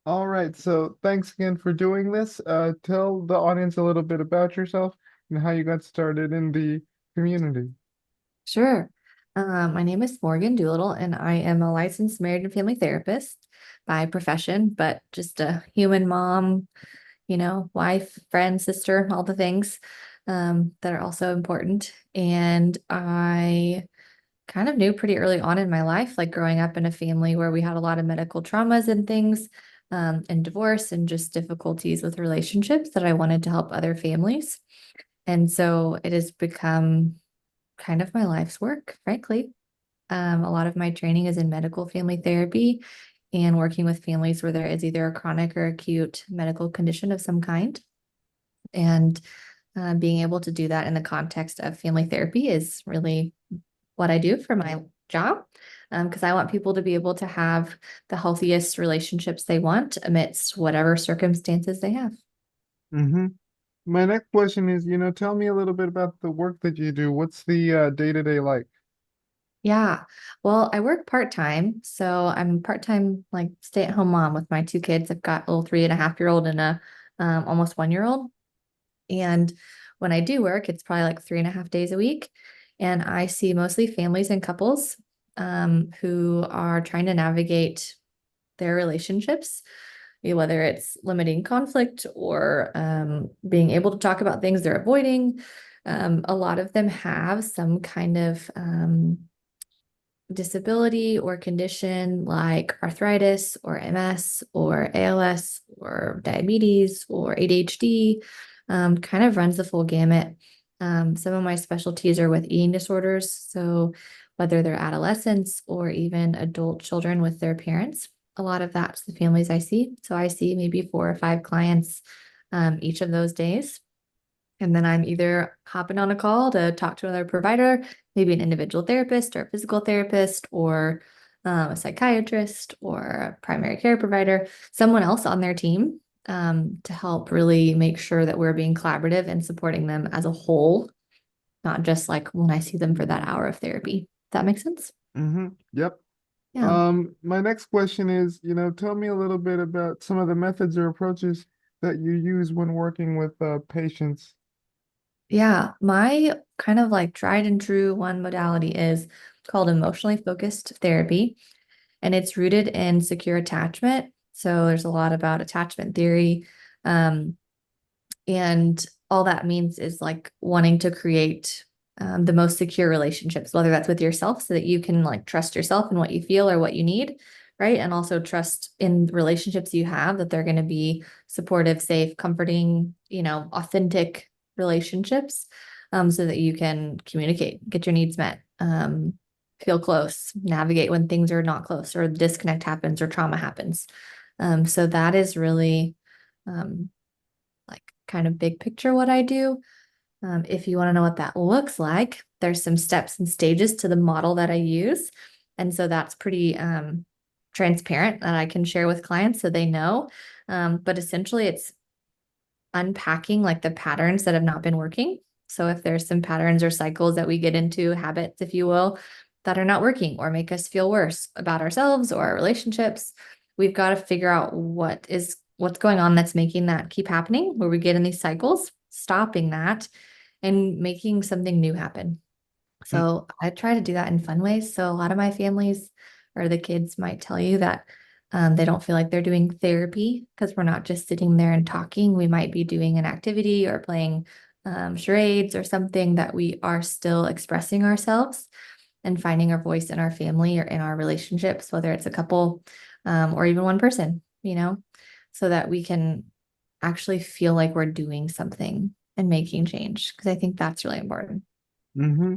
All right, so thanks again for doing this. Tell the audience a little bit about yourself and how you got started in the community. Sure. My name is Morgan Doolittle, and I am a licensed marriage and family therapist by profession, but just a human mom, wife, friend, sister, all the things that are also important. And I kind of knew pretty early on in my life, like growing up in a family where we had a lot of medical traumas and things, and divorce and just difficulties with relationships, that I wanted to help other families. And so it has become kind of my life's work, frankly. A lot of my training is in medical family therapy and working with families where there is either a chronic or acute medical condition of some kind. And being able to do that in the context of family therapy is really what I do for my job. Because I want people to be able to have the healthiest relationships they want amidst whatever circumstances they have. Mm-hmm. My next question is, tell me a little bit about the work that you do. What's the day-to-day like? Yeah. Well, I work part-time. So I'm part-time, like stay-at-home mom with my two kids. I've got a little 3.5-year-old and a almost 1-year-old. And when I do work, it's probably like 3.5 days a week. And I see mostly families and couples who are trying to navigate their relationships, whether it's limiting conflict or being able to talk about things they're avoiding. A lot of them have some kind of disability or condition like arthritis or MS or ALS or diabetes or ADHD, kind of runs the full gamut. Some of my specialties are with eating disorders. So, whether they're adolescents or even adult children with their parents, a lot of that's the families I see. So, I see maybe 4 or 5 clients each of those days. And then I'm either hopping on a call to talk to another provider, maybe an individual therapist or a physical therapist or a psychiatrist or a primary care provider, someone else on their team, to help really make sure that we're being collaborative and supporting them as a whole, not just like when I see them for that hour of therapy. That makes sense? Mm-hmm. Yep. Yeah. My next question is, tell me a little bit about some of the methods or approaches that you use when working with patients. Yeah, my kind of like tried and true one modality is called emotionally focused therapy. And it's rooted in secure attachment. So there's a lot about attachment theory. Um, and all that means is like wanting to create the most secure relationships, whether that's with yourself so that you can like trust yourself and what you feel or what you need, right? And also trust in relationships you have that they're going to be supportive, safe, comforting, authentic relationships, so that you can communicate, get your needs met, feel close, navigate when things are not close or disconnect happens or trauma happens. So that is really um, like kind of big picture what I do. If you want to know what that looks like, there's some steps and stages to the model that I use. And so that's pretty transparent that I can share with clients so they know. But essentially, it's unpacking like the patterns that have not been working. So if there's some patterns or cycles that we get into, habits, if you will, that are not working or make us feel worse about ourselves or our relationships, we've got to figure out what's going on that's making that keep happening, where we get in these cycles, stopping that and making something new happen. So I try to do that in fun ways. So a lot of my families or the kids might tell you that they don't feel like they're doing therapy because we're not just sitting there and talking. We might be doing an activity or playing charades or something that we are still expressing ourselves and finding our voice in our family or in our relationships, whether it's a couple or even one person, so that we can actually feel like we're doing something and making change. Because I think that's really important. Mm-hmm.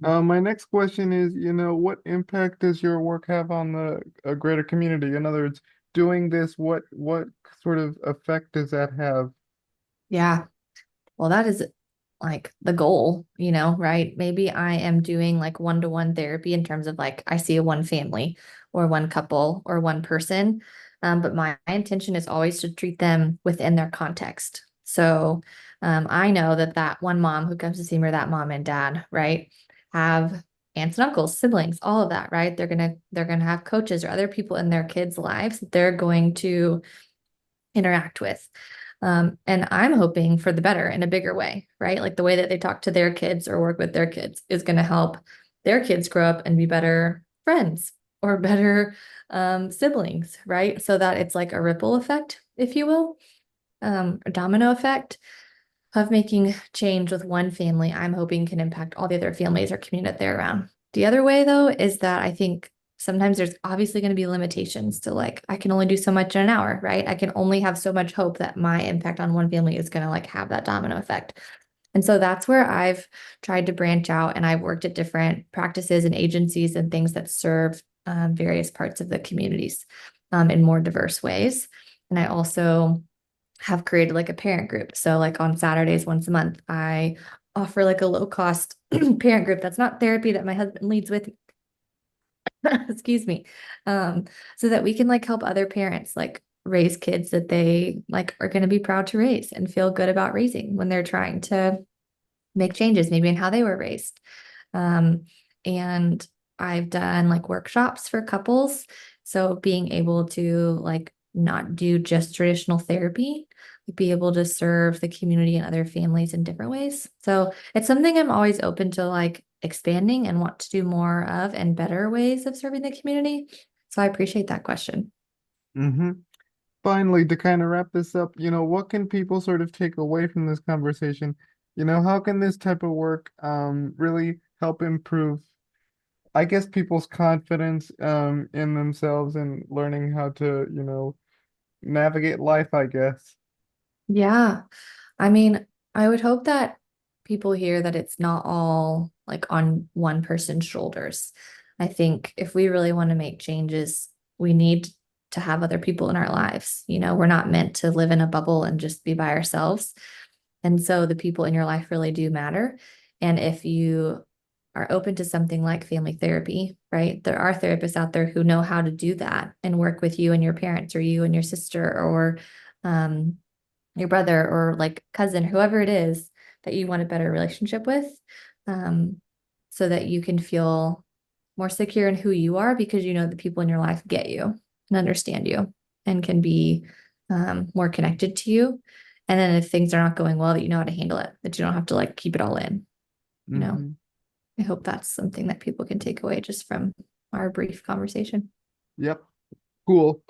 My next question is, what impact does your work have on the greater community? In other words, doing this, what sort of effect does that have? Yeah. Well, that is like the goal, right? Maybe I am doing like one-to-one therapy in terms of like I see a one family or one couple or one person. But my intention is always to treat them within their context. So I know that one mom who comes to see me or that mom and dad, right, have aunts and uncles, siblings, all of that, right? They're gonna have coaches or other people in their kids' lives that they're going to interact with. And I'm hoping for the better in a bigger way, right? Like the way that they talk to their kids or work with their kids is going to help their kids grow up and be better friends or better siblings, right? So that it's like a ripple effect, if you will, a domino effect of making change with one family. I'm hoping can impact all the other families or community that they're around. The other way, though, is that I think sometimes there's obviously going to be limitations to like, I can only do so much in an hour, right? I can only have so much hope that my impact on one family is going to like have that domino effect. And so that's where I've tried to branch out and I've worked at different practices and agencies and things that serve various parts of the communities in more diverse ways. And I also have created like a parent group. So like on Saturdays once a month, I offer like a low cost parent group that's not therapy that my husband leads with, excuse me. So that we can like help other parents like raise kids that they like are going to be proud to raise and feel good about raising when they're trying to make changes maybe in how they were raised. And I've done like workshops for couples. So being able to like not do just traditional therapy, be able to serve the community and other families in different ways. So it's something I'm always open to like expanding and want to do more of and better ways of serving the community. So I appreciate that question. Mm-hmm. Finally, to kind of wrap this up, what can people sort of take away from this conversation? How can this type of work really help improve, I guess, people's confidence in themselves and learning how to, navigate life, I guess. Yeah. I mean, I would hope that people hear that it's not all like on one person's shoulders. I think if we really want to make changes, we need to have other people in our lives. We're not meant to live in a bubble and just be by ourselves. And so the people in your life really do matter. And if you are open to something like family therapy, right? There are therapists out there who know how to do that and work with you and your parents or you and your sister or um, your brother or like cousin, whoever it is that you want a better relationship with, um, so that you can feel more secure in who you are because you know the people in your life get you and understand you and can be more connected to you. And then if things are not going well, that you know how to handle it, that you don't have to like keep it all in, you know. Hmm. I hope that's something that people can take away just from our brief conversation. Yep. Cool.